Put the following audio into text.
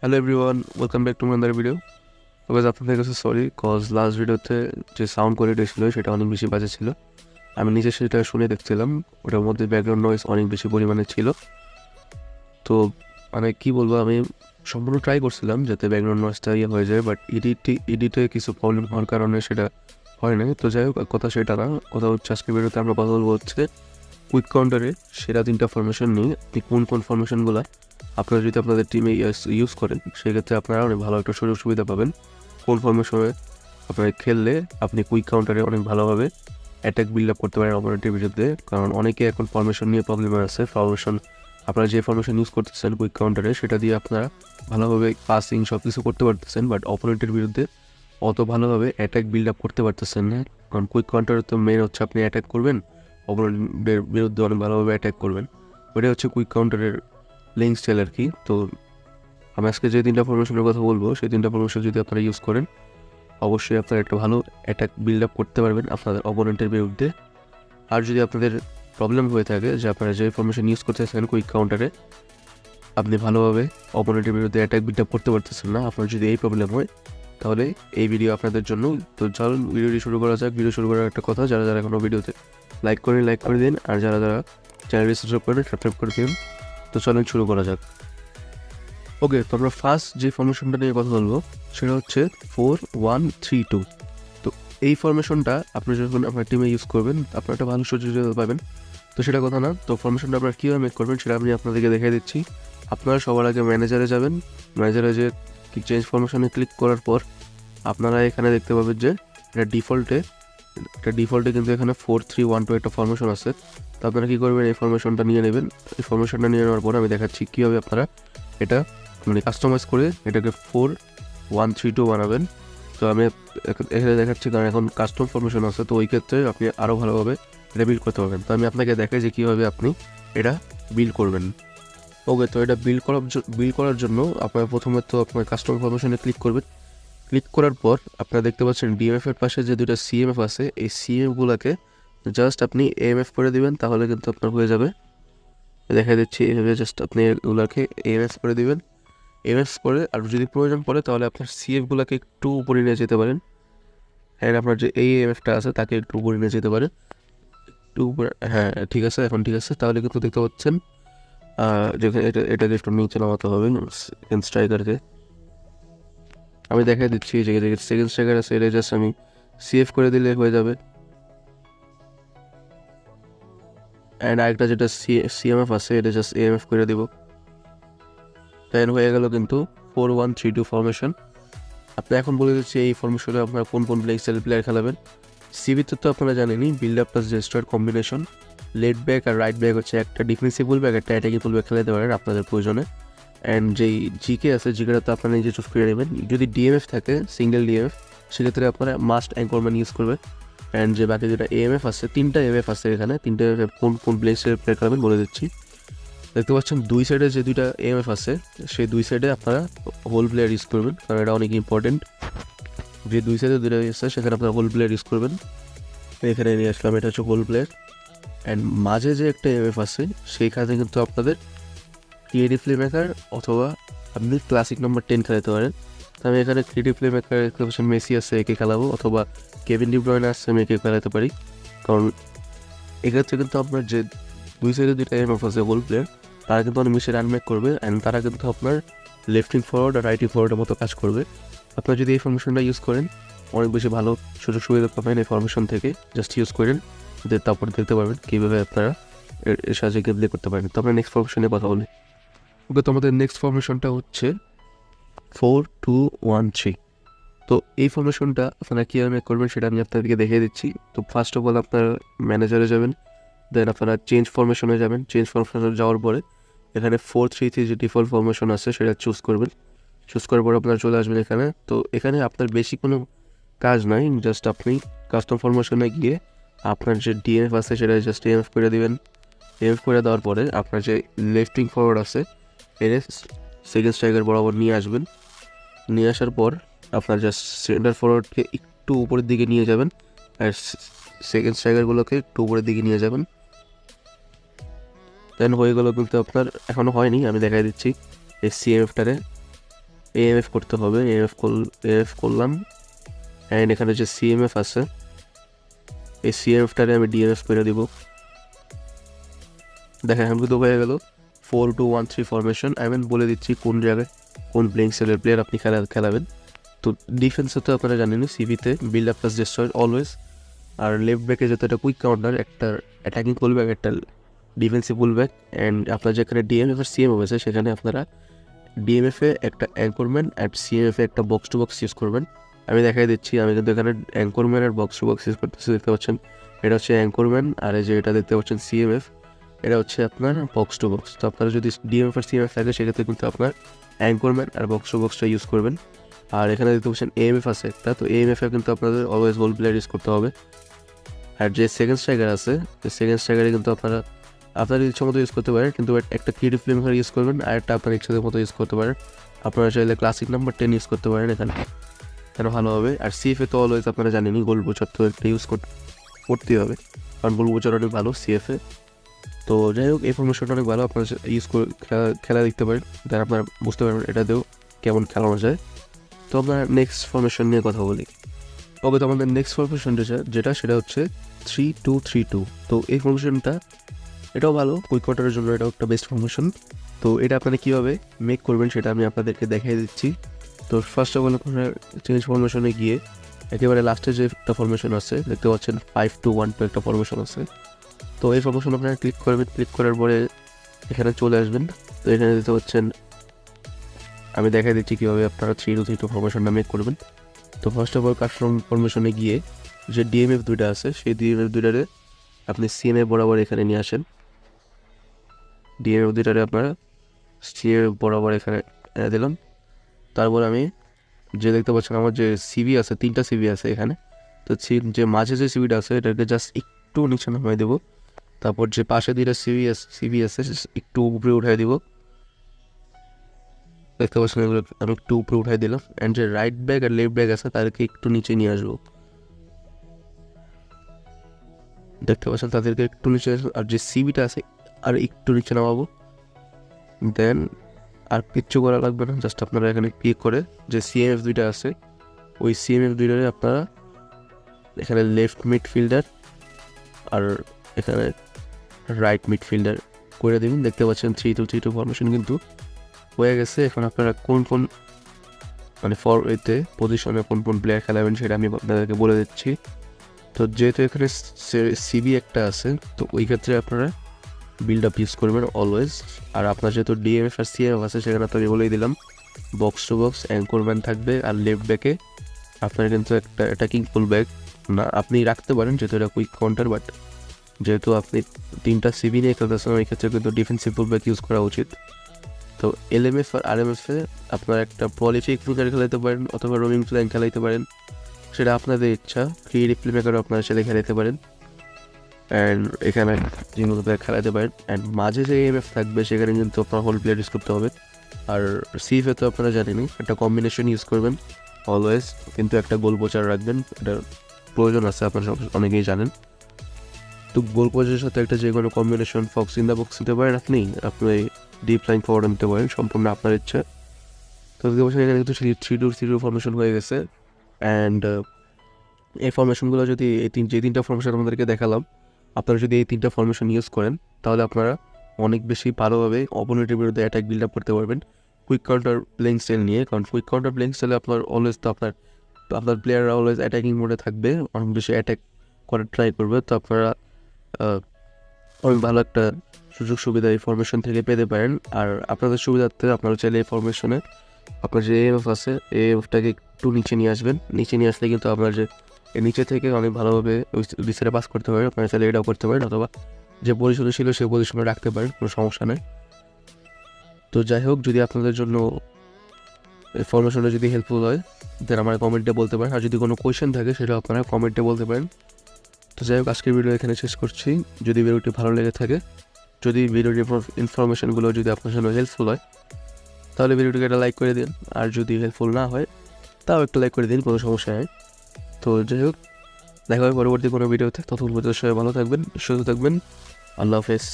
Hello everyone, welcome back to my other video. তো guys, আপনাদের কাছে সরি কজ লাস্ট ভিডিওতে যে সাউন্ড কোয়ালিটি ছিল সেটা অনেক বেশি বাজে ছিল। আমি নিজে সেটা শুনে দেখছিলাম, ওটার মধ্যে ব্যাকগ্রাউন্ড নয়েজ অনেক বেশি পরিমাণে ছিল। তো মানে কি বলবো, আমি সম্পূর্ণ ট্রাই করছিলাম যাতে ব্যাকগ্রাউন্ড নয়েজটা হয়ে যায়, বাট এডিটে কিছু প্রবলেম হওয়ার কারণে সেটা হয় নাই। তো যাই হোক, কথা সেটা না, কথা হচ্ছে আজকে ভিডিওতে আমরা কথা বলবো হচ্ছে কুইক কাউন্টারে সেরা 3টা ফরমেশন নিয়ে আপনি কোন কোন ফরমেশনগুলো আপনারা যদি আপনাদের টিমে ইউজ করেন সেক্ষেত্রে আপনারা অনেক ভালো একটা সুযোগ সুবিধা পাবেন। কোন ফরমেশনে আপনারা খেললে আপনি কুইক কাউন্টারে অনেক ভালোভাবে অ্যাটাক বিল্ড আপ করতে পারেন অপোনেন্টের বিরুদ্ধে। কারণ অনেকে এখন ফরমেশন নিয়ে প্রবলেম আছে। আপনারা যে ফরমেশন ইউজ করতেছেন কুইক কাউন্টারে সেটা দিয়ে আপনারা ভালোভাবে পাসিং সব কিছু করতে পারতেছেন, বাট অপোনেন্টের বিরুদ্ধে অত ভালোভাবে অ্যাটাক বিল্ড আপ করতে পারতেছেন না। কারণ কুইক কাউন্টারে তো মেন হচ্ছে আপনি অ্যাটাক করবেন, অপোনেন্টের বিরুদ্ধে অনেক ভালোভাবে অ্যাটাক করবেন। ওইটাই হচ্ছে কুইক কাউন্টারের প্লেইং স্টাইল আর কি। তো আমি আজকে যে 3টা ফরমেশনের কথা বলবো সেই 3টা ফরমেশন যদি আপনারা ইউজ করেন অবশ্যই আপনারা একটা ভালো অ্যাটাক বিল্ড আপ করতে পারবেন আপনাদের অপোনেন্টের বিরুদ্ধে। আর যদি আপনাদের প্রবলেম হয়ে থাকে যে আপনারা যে ফরমেশন ইউজ করতেছেন কুইক কাউন্টারে আপনি ভালোভাবে অপোনেন্টের বিরুদ্ধে অ্যাটাক বিল্ড আপ করতে পারতেছেন না, আপনার যদি এই প্রবলেম হয় তাহলে এই ভিডিও আপনাদের জন্য। তো চলুন ভিডিওটি শুরু করা যাক। ভিডিও শুরু করার একটা কথা, যারা যারা এখনো ভিডিওতে লাইক করে দিন, আর যারা যারা চ্যানেলটি সাবস্ক্রাইব করে দিন। তো চলুন শুরু করা যাক। ওকে, তো আমরা ফার্স্ট যে ফরমেশনটা নিয়ে কথা বলবো সেটা হচ্ছে 4-1-3-2। তো এই ফরমেশনটা আপনি যখন আপনার টিমে ইউজ করবেন আপনার একটা ভালো সুযোগ পাবেন। তো সেটা কথা না, তো ফরমেশনটা আপনারা কীভাবে মেক করবেন সেটা আমি আপনাদেরকে দেখিয়ে দিচ্ছি। আপনারা সবার আগে ম্যানেজারে যাবেন। ম্যানেজারে যে চেঞ্জ ফরমেশনে ক্লিক করার পর আপনারা এখানে দেখতে পাবেন যে এটা ডিফল্টে কিন্তু এখানে 4-3-1-2 একটা ফরমেশন আছে। তো আপনারা কী করবেন, এই ফরমেশনটা নিয়ে নেবেন। এই ফরমেশনটা নিয়ে নেওয়ার পর আমি দেখাচ্ছি কীভাবে আপনারা এটা মানে কাস্টমাইজ করে এটাকে 4-1-3-2 বানাবেন। তো আমি এখানে দেখাচ্ছি, কারণ এখন কাস্টম ফরমেশন আছে, তো ওই ক্ষেত্রে আপনি আরও ভালোভাবে এটা বিল্ড করতে পারবেন। তো আমি আপনাকে দেখাই যে কীভাবে আপনি এটা বিল্ড করবেন। ওকে, তো এটা বিল্ড করার জন্য আপনার প্রথমে তো আপনার কাস্টম ফরমেশনে ক্লিক করবেন। ক্লিক করার পর আপনারা দেখতে পাচ্ছেন ডিএমএফ এর পাশে যে দুটো সিএমএফ আছে, এই সিএমএফগুলোকে জাস্ট আপনি এএমএফ করে দিবেন, তাহলে কিন্তু আপনার হয়ে যাবে। দেখা দিচ্ছি এভাবে জাস্ট আপনি এগুলোকে এএমএফ করে দিবেন। এমএস করে আর যদি প্রয়োজন পড়ে তাহলে আপনার সিএফগুলোকে একটু উপরে নিয়ে যেতে পারেন। হ্যাঁ, আপনার যে এই এমএফটা আছে তাকে একটু উপরে নিয়ে যেতে পারেন, একটু উপরে। হ্যাঁ ঠিক আছে, এখন ঠিক আছে। তাহলে কিন্তু দেখতে পাচ্ছেন যেখানে এটাকে একটু নিচে নামাতে হবে সেকেন্ড স্ট্রাইকারকে। আমি দেখাই দিচ্ছি যে সেকেন্ড স্ট্রাইকার আছে, এটা জাস্ট আমি সিএফ করে দিলে হয়ে যাবে। অ্যান্ড আরেকটা যেটা সিএমএফ আছে এটা জাস্ট এএমএফ করে দেবো। দেন হয়ে গেল কিন্তু 4-1-3-2 ফরমেশন। আপনি এখন বলে দিচ্ছি এই ফরমেশনে আপনারা কোন কোন প্লেয়ার খেলাবেন। সিভিতে তো আপনারা জানেনই বিল্ড আপ প্লাস রেস্টার কম্বিনেশন। লেফট ব্যাক আর রাইট ব্যাক হচ্ছে একটা ডিফেন্সিভ ফুলব্যাক, একটা অ্যাটাকিং ফুলব্যাক খেলাতে পারেন আপনাদের প্রয়োজনে। অ্যান্ড যেই জিকে আছে জিকেটা তো আপনারা নিজে চুজ করে নেবেন। যদি ডিএমএফ থাকে সিঙ্গেল ডিএমএফ সেক্ষেত্রে আপনারা মাস্ট অ্যাঙ্করম্যান ইউজ করবেন। অ্যান্ড যে বাকি যেটা এএমএফ আছে, 3টা এমএফ আছে এখানে, 3টা কোন কোন প্লেয়ার খেলাবেন বলে দিচ্ছি। দেখতে পাচ্ছেন দুই সাইডে যে 2টা এমএফ আছে সেই দুই সাইডে আপনারা হোল প্লেয়ার ইউজ করবেন, কারণ এটা অনেক ইম্পর্টেন্ট। যে দুই সাইডে 2টা আছে সেখানে আপনারা হোল প্লেয়ার ইউজ করবেন। এখানে নিয়ে আসলাম, এটা হচ্ছে হোল প্লেয়ার। অ্যান্ড মাঝে যে একটা এমএফ আছে সেইখানে কিন্তু আপনাদের ক্রিয়েটিভ প্লে মেকার অথবা আপনি ক্লাসিক নাম্বার 10 খেলাতে পারেন। তো আমি এখানে ক্রিয়েটিভ প্লে মেকার দেখতে পাচ্ছেন মেসি আছে, একে খেলাবো, অথবা কেভিন ডি ব্রুইনে আসছে আমি একে খেলাতে পারি। কারণ এক্ষেত্রে কিন্তু আপনার যে দুই সাইডে 2টা এমএফ আছে হোল প্লেয়ার, তারা কিন্তু অনেক বেশি রান মেক করবে। অ্যান্ড তারা কিন্তু আপনার লেফটিং ফরওয়ার্ড আর রাইটিং ফরওয়ার্ডের মতো কাজ করবে। আপনারা যদি এই ফরমেশনটা ইউজ করেন অনেক বেশি ভালো সুযোগ সুবিধা পাবেন এই ফরমেশন থেকে। জাস্ট ইউজ করেন, তারপরে দেখতে পারবেন কীভাবে আপনারা এর সাহায্যে গেম প্লে করতে পারেন। তো আমরা নেক্সট ফরমেশনে কথা বলি। ওকে, তো আমাদের নেক্সট ফরমেশনটা হচ্ছে 4-2-1-3। তো এই ফরমেশনটা আপনারা কীভাবে মেক করবেন সেটা আমি আপনাদেরকে দেখিয়ে দিচ্ছি। তো ফার্স্ট অফ অল আপনার ম্যানেজারে যাবেন, দেন আপনারা চেঞ্জ ফরমেশনে যাবেন। চেঞ্জ ফরমেশনে যাওয়ার পরে এখানে 4-3-3 যে ডিফল্ট ফরমেশন আছে সেটা চুজ করবেন। চুজ করার পর আপনারা চলে আসবেন এখানে। তো এখানে আপনার বেশি কোনো কাজ নাই, জাস্ট আপনি কাস্টম ফরমেশনে গিয়ে আপনার যে ডিএমএফ আছে সেটা জাস্ট এএমএফ করে দেবেন। এএমএফ করে দেওয়ার পরে আপনার যে লেফটিং ফরওয়ার্ড আছে এর সেকেন্ড স্ট্রাইকার বরাবর নিয়ে আসবেন। নিয়ে আসার পর আপনার জাস্ট সেন্টার ফরওয়ার্ডকে একটু উপরের দিকে নিয়ে যাবেন, আর সেকেন্ড স্ট্রাইকারগুলোকে একটু উপরের দিকে নিয়ে যাবেন। দেন হয়ে গেল, কিন্তু আপনার এখনও হয়নি, আমি দেখাই দিচ্ছি এই সিএমএফটারে। এএমএফ করতে হবে। এএমএফ করলাম, অ্যান্ড এখানে যে সিএমএফ আছে এই সিএমএফটারে আমি ডিএমএফ করে দিব। দেখেন আমি কিন্তু হয়ে গেল 4-2-1-3 ফরমেশন। আমি বলে দিচ্ছি কোন জায়গায় কোন প্লেইং স্টাইলের প্লেয়ার আপনি খেলাবেন। তো ডিফেন্সে তো আপনারা জানেন সিভিতে build up plus destroy always, আর লেফট ব্যাকে যত একটা কুইক কাউন্টার, একটা অ্যাটাকিং পুলব্যাক, একটা ডিফেন্সিভ পুলব্যাক, অ্যান্ড আপনার যেখানে ডিএমএফ আর সিএমএফ আছে সেখানে আপনারা ডিএমএফে একটা অ্যাঙ্করম্যান অ্যান্ড সিএমএফে একটা বক্স টু বক্স ইউজ করবেন। আমি দেখাই দিচ্ছি, আমি কিন্তু এখানে anchorman R box to box use করতেছি, দেখতে পাচ্ছেন এটা হচ্ছে অ্যাঙ্করম্যান, আর এই যে এটা দেখতে পাচ্ছেন সিএমএফ, এটা হচ্ছে আপনার বক্স টু বক্স। তো আপনারা যদি ডিএমএফ আর সিএমএফ থাকে সেক্ষেত্রে কিন্তু আপনার অ্যাঙ্করম্যান আর বক্স টু বক্সটা ইউজ করবেন। আর এখানে দেখতে পাচ্ছেন এএমএফ আছে একটা, তো এএমএফে কিন্তু আপনাদের অলওয়েজ গোল প্লেয়ার ইউজ করতে হবে। আর যে সেকেন্ড স্ট্রাইকার আছে, সেকেন্ড স্ট্রাইকারে কিন্তু আপনারা আপনার ইচ্ছা মতো ইউজ করতে পারেন, কিন্তু একটা ক্রিয়েটিভ প্লে মেকার ইউজ করবেন, আর একটা আপনার ইচ্ছাদের মতো ইউজ করতে পারেন। আপনারা চাইলে ক্লাসিক নাম্বার 10 ইউজ করতে পারেন এখানে ভালো হবে। আর সিএফে তো অলওয়েজ আপনারা জানেনই গোল বোচার তো একটা ইউজ করতেই হবে, কারণ গোল বোচার অনেক ভালো সিএফে। তো যাই হোক, এই ফরমেশনটা অনেক ভালো, আপনারা ইউজ করে খেলা দেখতে পারেন, তাই আপনারা বুঝতে পারবেন এটাতেও কেমন খেলানো যায়। তো আমরা নেক্সট ফরমেশন নিয়ে কথা বলি। তবে তো আমাদের নেক্সট ফরমেশনটা যেটা সেটা হচ্ছে 3-2-3-2। তো এই ফরমেশনটা এটাও ভালো, কুইক কাউন্টারের জন্য এটাও একটা বেস্ট ফরমেশন। তো এটা আপনারা কীভাবে মেক করবেন সেটা আমি আপনাদেরকে দেখিয়ে দিচ্ছি। তো ফার্স্ট অফ অল আপনারা চেঞ্জ ফরমেশনে গিয়ে একেবারে লাস্টে যে একটা ফরমেশন আছে দেখতে পাচ্ছেন 5-2-1-2 একটা ফরমেশন আছে। তো এই ফরমেশন আপনারা ক্লিক করবেন, ক্লিক করার পরে এখানে চলে আসবেন। তো এখানে দেখতে পাচ্ছেন আমি দেখাই দিচ্ছি কীভাবে আপনারা 3-2-3-2 ফরমেশনটা মেক করবেন। তো ফার্স্ট অফ অল কাস্টম ফরমেশনে গিয়ে যে ডিএমএফ দুইটা আছে সেই ডিএমএফ দুইটারে আপনি সিএমএ বরাবর এখানে নিয়ে আসেন। ডিএমএফ দুইটারে আপনারা সিএমএ বরাবর এখানে এনে দিলাম। তারপর আমি যে দেখতে পাচ্ছেন আমার যে সিভি আছে, 3টা সিভি আছে এখানে। তো যে মাঝে যে সিভিটা আছে এটাকে জাস্ট একটু নিচে নামাই দেবো। তারপর যে পাশে 2টা সিভি আছে একটু উপরে উঠাই দিব, দেখতে পাচ্ছেন এগুলো আমি একটু উপরে উঠাই দিলাম। অ্যান্ড যে রাইট ব্যাক আর লেফট ব্যাক আছে তাদেরকে একটু নিচে নিয়ে আসবো, দেখতে পাচ্ছেন তাদেরকে একটু নিচে। আর যে সিবিটা আছে আর একটু নিচে নামাবো। দেন আর কিচ্ছু করা লাগবে না, জাস্ট আপনারা এখানে ক্লিক করে যে সিএমএফ দুইটা আছে ওই সিএমএফ দুইটারে আপনারা এখানে লেফট মিডফিল্ডার আর এখানে রাইট মিডফিল্ডার করে দেবেন। দেখতে পাচ্ছেন 3-2-3-2 ফরমেশন কিন্তু হয়ে গেছে। এখন আপনারা কোন মানে এতে পজিশনে কোন প্লেয়ার খেলাবেন সেটা আমি আপনাদেরকে বলে দিচ্ছি। তো যেহেতু এখানে সিবি একটা আছে, তো ওই ক্ষেত্রে আপনারা বিল্ড আপ ইউজ করবেন অলওয়েজ। আর আপনার যেহেতু ডিএমএফ আর সিএমএফ আছে সেখানে তো আমি বলেই দিলাম বক্স টু বক্স অ্যাঙ্করম্যান থাকবে। আর লেফট ব্যাকে আপনার কিন্তু একটা অ্যাটাকিং ফুল ব্যাক না আপনি রাখতে পারেন, যেহেতু এটা কুইক কাউন্টার, বাট যেহেতু আপনি 3টা সিবি নিয়ে খেলতেছেন ওই ক্ষেত্রে কিন্তু ডিফেন্সিভ ফুল ব্যাক ইউজ করা উচিত। তো এলএমএফ আর আরএমএফে আপনার একটা প্রলিফিক ফিগার খেলাইতে পারেন অথবা রোমিং ফ্ল্যাঙ্ক খেলাইতে পারেন, সেটা আপনাদের ইচ্ছা। ক্রিয়েটিভ প্লে মেকারও আপনারা সেটা খেলাইতে পারেন, অ্যান্ড এখানে যেগুলো প্লেয়ার খেলাতে পারেন। অ্যান্ড মাঝে যে এএমএফ থাকবে সেখানে কিন্তু আপনার হোল প্লেয়ার ইউজ করতে হবে। আর সিএফে তো আপনারা জানেনই একটা কম্বিনেশন ইউজ করবেন অলওয়েজ, কিন্তু একটা গোল পোচার রাখবেন, এটা প্রয়োজন আছে, আপনারা অনেকেই জানেন। তো গোল পোচারের সাথে একটা যে কোনো combination Fox in the box নিতে পারেন, আপনি ডিপ লাইন ফরওয়ার্ড নিতে পারেন, সম্পূর্ণ আপনার ইচ্ছা। তো এখানে কিন্তু 3-2-3-2 ফরমেশন হয়ে গেছে। অ্যান্ড এই ফরমেশনগুলো যদি যে 3টা ফরমেশন আমাদেরকে দেখালাম, আপনারা যদি এই 3টা ফরমেশন ইউজ করেন তাহলে আপনারা অনেক বেশি ভালোভাবে অপোনেন্টের বিরুদ্ধে অ্যাটাক বিল্ড আপ করতে পারবেন কুইক কাউন্টার প্লেইং স্টাইল নিয়ে। কারণ কুইক কাউন্টার প্লেইং স্টাইলে আপনার অলওয়েজ তো আপনার প্লেয়াররা অলওয়েজ অ্যাটাকিং মোডে থাকবে, অনেক বেশি অ্যাটাক করার ট্রাই করবে। তো আপনারা অনেক ভালো একটা সুযোগ সুবিধা এই ফরমেশন থেকে পেতে পারেন। আর আপনাদের সুবিধার্থে আপনারা চাইলে এই ফরমেশনে আপনার যে এএমএফ আছে এএমএফটাকে একটু নিচে নিয়ে আসবেন। নিচে নিয়ে আসলে কিন্তু আপনার যে নিচে থেকে অনেক ভালোভাবে ওই সাইডে পাস করতে পারেন, আপনারা চাইলে এটাও করতে পারেন, অথবা যে পজিশনে ছিল সেই পজিশনে রাখতে পারেন, কোনো সমস্যা নেই। তো যাই হোক, যদি আপনাদের জন্য এই ফরমেশনটা যদি হেল্পফুল হয় দেন আমার কমেন্টে বলতে পারেন। আর যদি কোনো কোয়েশ্চেন থাকে সেটা আপনারা কমেন্টে বলতে পারেন। তো যাই হোক, আজকের ভিডিও এখানে শেষ করছি। যদি ভিডিওটি ভালো লেগে থাকে, যদি ভিডিওর ইনফরমেশনগুলো যদি আপনার জন্য হেল্পফুল হয় তাহলে ভিডিওটিকে একটা লাইক করে দিন। আর যদি হেল্পফুল না হয় তাও একটা লাইক করে দিন, কোনো সমস্যা নেই। তো যাই হোক, দেখা হবে পরবর্তী কোনো ভিডিওতে। ততক্ষণ পর্যন্ত সবাই ভালো থাকবেন, সুস্থ থাকবেন। আল্লাহ হাফেজ।